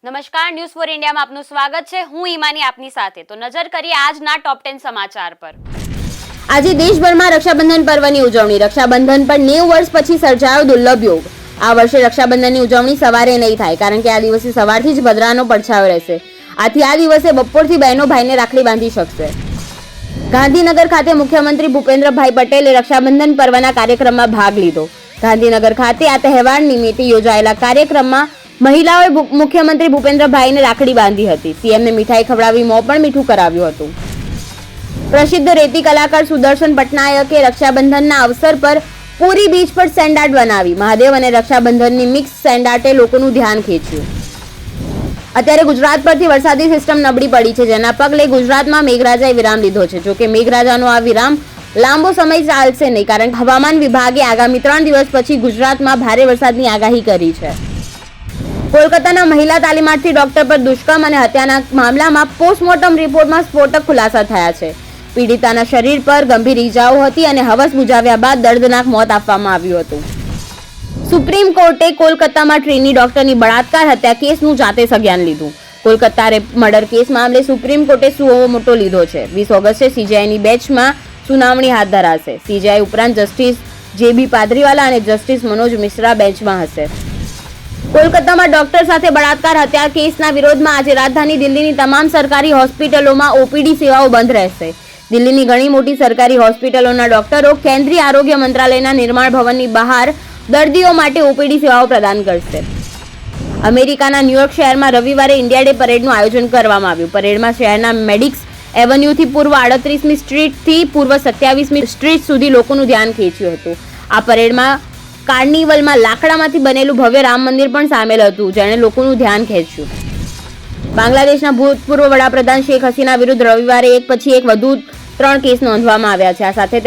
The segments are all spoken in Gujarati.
નમસ્કાર, ન્યૂઝ ફોર ઇન્ડિયામાં આપનું સ્વાગત છે. હું ઈમાની આપની સાથે. તો નજર કરીએ આજના ટોપ 10 સમાચાર પર. આજે દેશભરમાં રક્ષાબંધન પર્વની ઉજવણી. રક્ષાબંધન પર 90 વર્ષ પછી સર્જાયો દુર્લભ યોગ. આ વર્ષે રક્ષાબંધનની ઉજવણી સવારે નહીં થાય, કારણ કે આ દિવસે સવારથી જ ભદ્રાનો પડછાયો રહેશે. આથી આ દિવસે બપોરથી બહેનો ભાઈને રાખડી બાંધી શકશે. ગાંધીનગર ખાતે મુખ્યમંત્રી ભૂપેન્દ્રભાઈ પટેલે રક્ષાબંધન પર્વના કાર્યક્રમમાં ભાગ લીધો. ગાંધીનગર ખાતે આ તહેવાર નિમિત્તે યોજાયેલા કાર્યક્રમમાં મહિલાઓએ મુખ્યમંત્રી ભૂપેન્દ્રભાઈને રાખડી બાંધી હતી. સીએમને મીઠાઈ ખવડાવી મોં પણ મીઠું કરાવ્યું હતું. પ્રસિદ્ધ રેતી કલાકાર સુદર્શન પટનાયકે રક્ષાબંધનના અવસર પર પુરી બીચ પર સેન્ડ આર્ટ બનાવી. મહાદેવ અને રક્ષાબંધનની મિક્સ સેન્ડ આર્ટે લોકોનું ધ્યાન ખેંચ્યું. અત્યારે ગુજરાત પરથી વરસાદી સિસ્ટમ નબળી પડી છે, જેના પગલે ગુજરાતમાં મેઘરાજાએ વિરામ લીધો છે. જોકે મેઘરાજાનો આ વિરામ લાંબો સમય ચાલશે નહીં, કારણ કે હવામાન વિભાગે આગામી 3 દિવસ પછી ગુજરાતમાં ભારે વરસાદની આગાહી કરી છે. કોલકાતાના મહિલા તાલીમાર્થી ડોક્ટર પર દુષ્કર્મ અને હત્યાના મામલામાં પોસ્ટમોર્ટમ રિપોર્ટમાં સ્ફોટક ખુલાસા થયા છે. પીડિતાના શરીર પર ગંભીર ઈજાઓ હતી અને હવસ બુજાવ્યા બાદ દર્દનાક મોત આપવામાં આવ્યું હતું. સુપ્રીમ કોર્ટે કોલકાતામાં ટ્રેની ડોક્ટરની બળાત્કાર હત્યા કેસનું જાતે સંજ્ઞાન લીધું. કોલકાતા રેપ મર્ડર કેસ મામલે સુપ્રીમ કોર્ટે સુઓ મોટો લીધો છે. 20 ઓગસ્ટે સીજીઆઈની બેન્ચમાં સુનાવણી હાથ ધરાશે. સીજીઆઈ ઉપરાંત જસ્ટિસ જેબી પાદરીવાલા અને જસ્ટિસ મનોજ મિશ્રા બેન્ચમાં હશે. કોલકાતામાં ડોક્ટર સાથે બળાત્કાર હત્યા કેસના વિરોધમાં આજે રાજધાની દિલ્હીની તમામ સરકારી હોસ્પિટલોમાં ઓપીડી સેવાઓ બંધ રહેશે. દિલ્હીની ઘણી મોટી સરકારી હોસ્પિટલોના ડોક્ટરો કેન્દ્રીય આરોગ્ય મંત્રાલયના નિર્માણ ભવનની બહાર દર્દીઓ માટે ઓપીડી સેવાઓ પ્રદાન કરશે. અમેરિકાના ન્યૂયોર્ક શહેરમાં રવિવારે ઇન્ડિયા ડે પરેડનું આયોજન કરવામાં આવ્યું. પરેડમાં શહેરના મેડિક્સ એવન્યુથી પૂર્વ 38મી સ્ટ્રીટથી પૂર્વ 27મી સ્ટ્રીટ સુધી લોકોનું ધ્યાન ખેંચ્યું હતું. આ પરેડમાં કાર્નિવલમાં લાકડામાંથી બનેલું ભવ્ય રામ મંદિર પણ સામેલ હતું, જેણે લોકોનું ધ્યાન ખેંચ્યું. બાંગ્લાદેશના ભૂતપૂર્વ વડાપ્રધાન શેખ હસીના વિરુદ્ધ રવિવારે એક પછી એક વધુ 3 કેસ નોંધવામાં આવ્યા છે. આ સાથે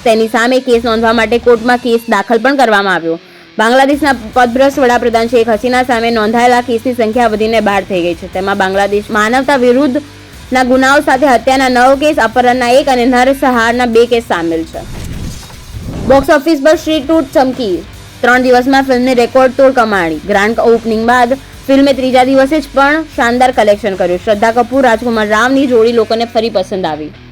તેની સામે કેસ નોંધવા માટે કોર્ટમાં કેસ દાખલ પણ કરવામાં આવ્યો. બાંગ્લાદેશના પદભ્રષ્ટ વડાપ્રધાન શેખ હસીના સામે નોંધાયેલા કેસની સંખ્યા વધીને 12 થઈ ગઈ છે. તેમાં બાંગ્લાદેશ માનવતા વિરુદ્ધના ગુનાઓ સાથે હત્યાના 9 કેસ, અપહરણના 1 અને નરસંહારના 2 કેસ સામેલ છે. બોક્સ ઓફિસ પર સ્ટ્રીટ ટૂટ ચમકી. 3 દિવસમાં ફિલ્મની રેકોર્ડ તોડ કમાણી. ગ્રાન્ડ ઓપનિંગ બાદ ફિલ્મે ત્રીજા દિવસે જ પણ શાનદાર કલેક્શન કર્યું. શ્રદ્ધા કપૂર રાજકુમાર રાવની જોડી લોકોને ફરી પસંદ આવી.